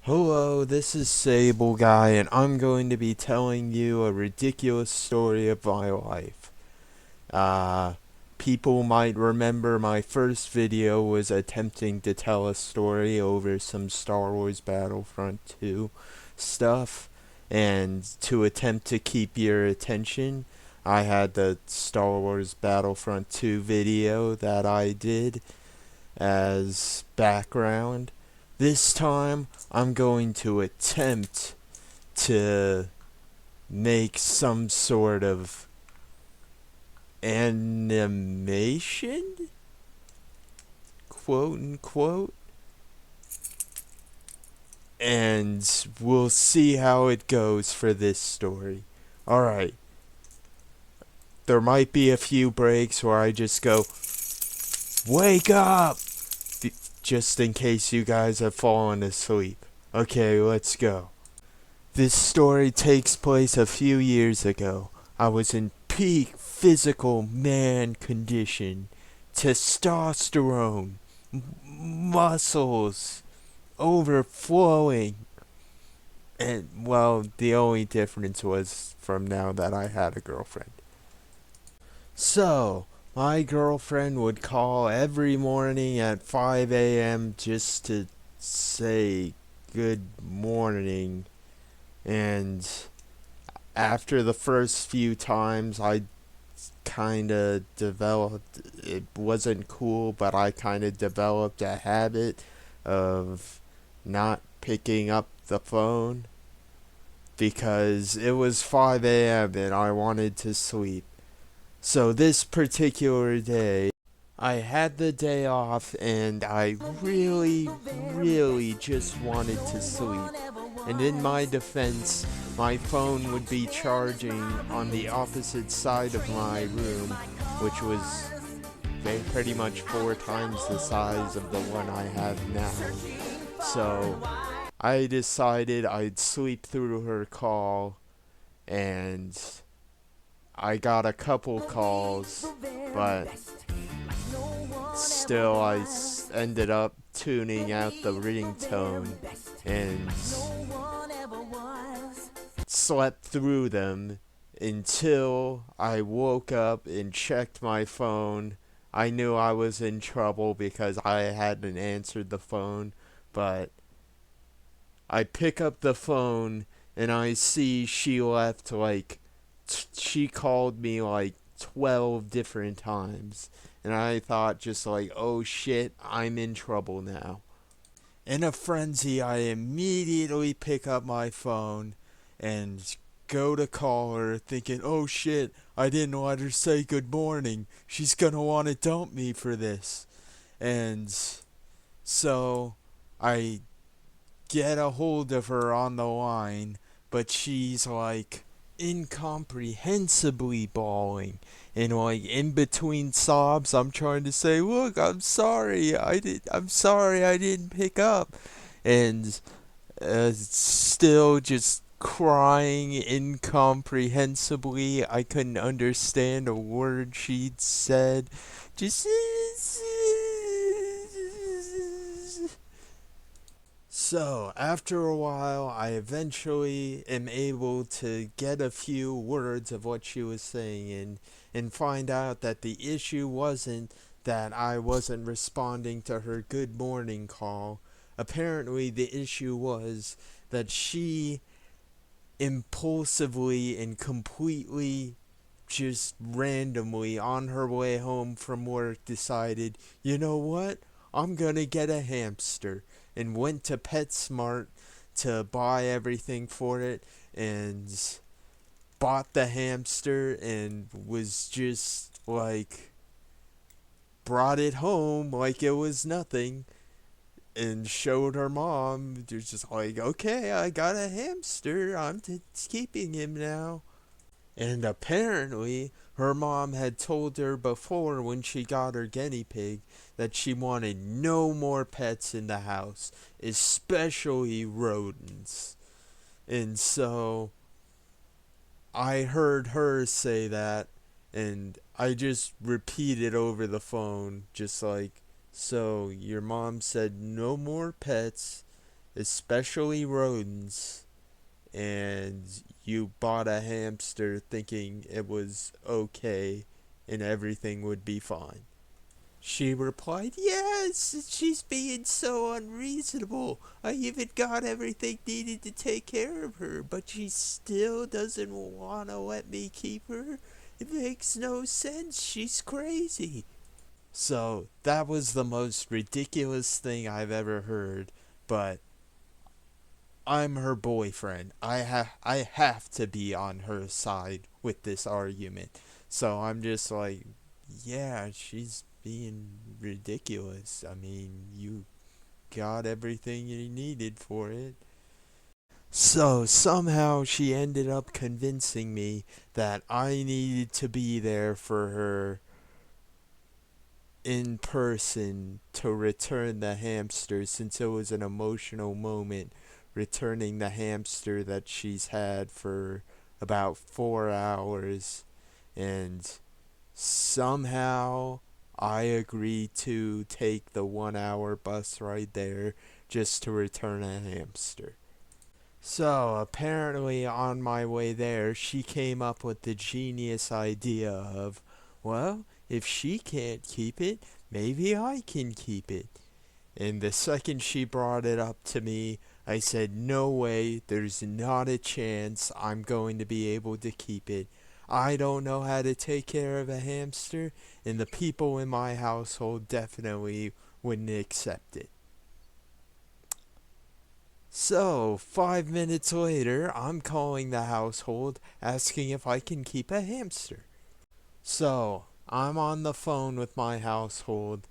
Hello, this is Sable Guy, and I'm going to be telling you a ridiculous story of my life. Uh, People might remember my first video was attempting to tell a story over some Star Wars Battlefront 2 stuff, and to attempt to keep your attention, I had the Star Wars Battlefront 2 video that I did as background. This time, I'm going to attempt to make some sort of animation, quote unquote, and we'll see how it goes for this story. Alright, there might be a few breaks where I just go, wake up! Just in case you guys have fallen asleep. Okay, let's go. This story takes place a few years ago. I was in peak physical man condition. Testosterone, muscles overflowing. And, well, the only difference was from now that I had a girlfriend. So, my girlfriend would call every morning at 5 a.m. just to say good morning. And after the first few times, I kind of developed, it wasn't cool, but I kind of developed a habit of not picking up the phone because it was 5 a.m. and I wanted to sleep. So this particular day, I had the day off and I really just wanted to sleep. And in my defense, my phone would be charging on the opposite side of my room, which was pretty much 4 times the size of the one I have now. So I decided I'd sleep through her call, and I got a couple calls, but still I ended up tuning out the ringtone and slept through them until I woke up and checked my phone. I knew I was in trouble because I hadn't answered the phone, but I pick up the phone and I see she left she called me like 12 different times. And I thought just like, oh shit, I'm in trouble now. In a frenzy, I immediately pick up my phone and go to call her, thinking, oh shit, I didn't let her say good morning. She's gonna want to dump me for this. And so I get a hold of her on the line, but she's like incomprehensibly bawling. And like in between sobs, I'm trying to say, "Look, I'm sorry I didn't pick up." And still just crying incomprehensibly. I couldn't understand a word she'd said. Just so, after a while, I eventually am able to get a few words of what she was saying and find out that the issue wasn't that I wasn't responding to her good morning call. Apparently, the issue was that she impulsively and completely just randomly on her way home from work decided, you know what? I'm gonna get a hamster, and went to PetSmart to buy everything for it and bought the hamster and was just like brought it home like it was nothing and showed her mom. They're just like, okay, I got a hamster. I'm keeping him now. And apparently, her mom had told her before when she got her guinea pig that she wanted no more pets in the house, especially rodents. And so I heard her say that, and I just repeated over the phone, just like, so your mom said no more pets, especially rodents, and you bought a hamster thinking it was okay and everything would be fine. She replied, "Yes, she's being so unreasonable. I even got everything needed to take care of her, but she still doesn't want to let me keep her. It makes no sense. She's crazy." So that was the most ridiculous thing I've ever heard, but I'm her boyfriend. I have to be on her side with this argument. So I'm just like, yeah, she's being ridiculous. I mean, you got everything you needed for it. So somehow she ended up convincing me that I needed to be there for her in person to return the hamster, since it was an emotional moment returning the hamster that she's had for about 4 hours. And somehow I agreed to take the 1 hour bus ride there just to return a hamster. So apparently, on my way there, she came up with the genius idea of, well, if she can't keep it, maybe I can keep it. And the second she brought it up to me, I said, "No way, there's not a chance I'm going to be able to keep it. I don't know how to take care of a hamster, and the people in my household definitely wouldn't accept it." So, 5 minutes later, I'm calling the household asking if I can keep a hamster. So, I'm on the phone with my household,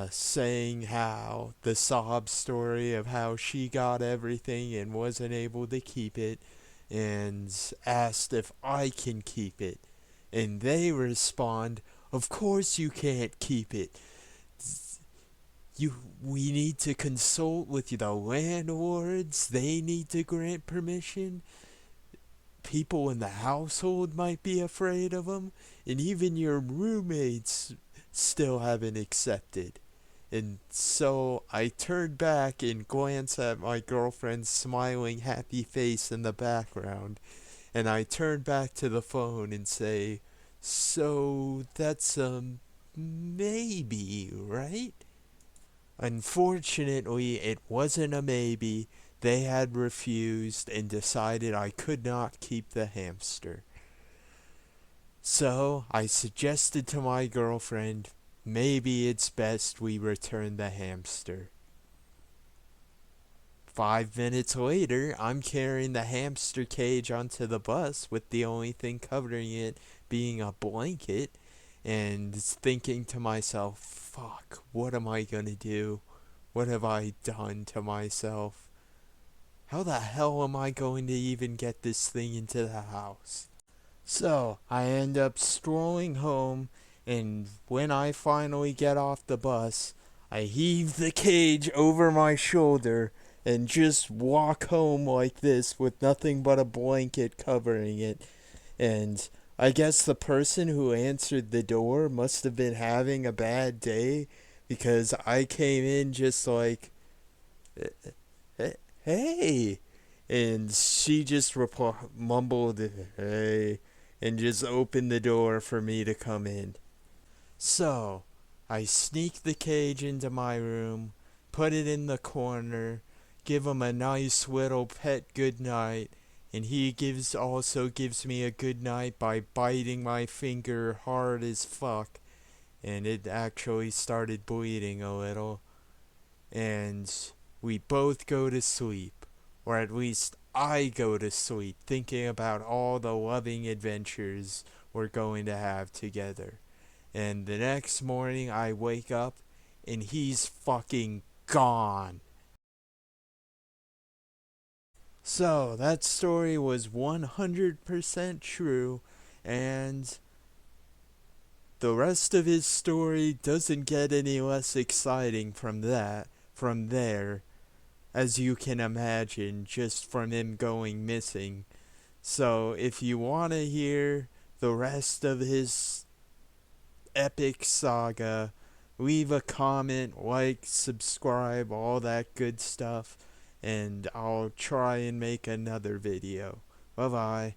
saying how the sob story of how she got everything and wasn't able to keep it, and asked if I can keep it. And they respond, "Of course you can't keep it. We need to consult with the landlords. They need to grant permission. People in the household might be afraid of them, and even your roommates still haven't accepted." And so I turned back and glanced at my girlfriend's smiling, happy face in the background, and I turned back to the phone and say, "So that's a maybe, right?" Unfortunately, it wasn't a maybe. They had refused and decided I could not keep the hamster. So I suggested to my girlfriend, maybe it's best we return the hamster. 5 minutes later, I'm carrying the hamster cage onto the bus with the only thing covering it being a blanket, and thinking to myself, fuck, what am I gonna do? What have I done to myself? How the hell am I going to even get this thing into the house? So I end up strolling home, and when I finally get off the bus, I heave the cage over my shoulder and just walk home like this with nothing but a blanket covering it. And I guess the person who answered the door must have been having a bad day, because I came in just like, "Hey," and she just mumbled, "Hey," and just opened the door for me to come in. So, I sneak the cage into my room, put it in the corner, give him a nice little pet goodnight, and he also gives me a good night by biting my finger hard as fuck, and it actually started bleeding a little, and we both go to sleep, or at least I go to sleep thinking about all the loving adventures we're going to have together. And the next morning I wake up and he's fucking gone. So that story was 100% true, and the rest of his story doesn't get any less exciting from there, as you can imagine, just from him going missing. So if you want to hear the rest of his epic saga, leave a comment, like, subscribe, all that good stuff. and I'll try and make another video. Bye bye.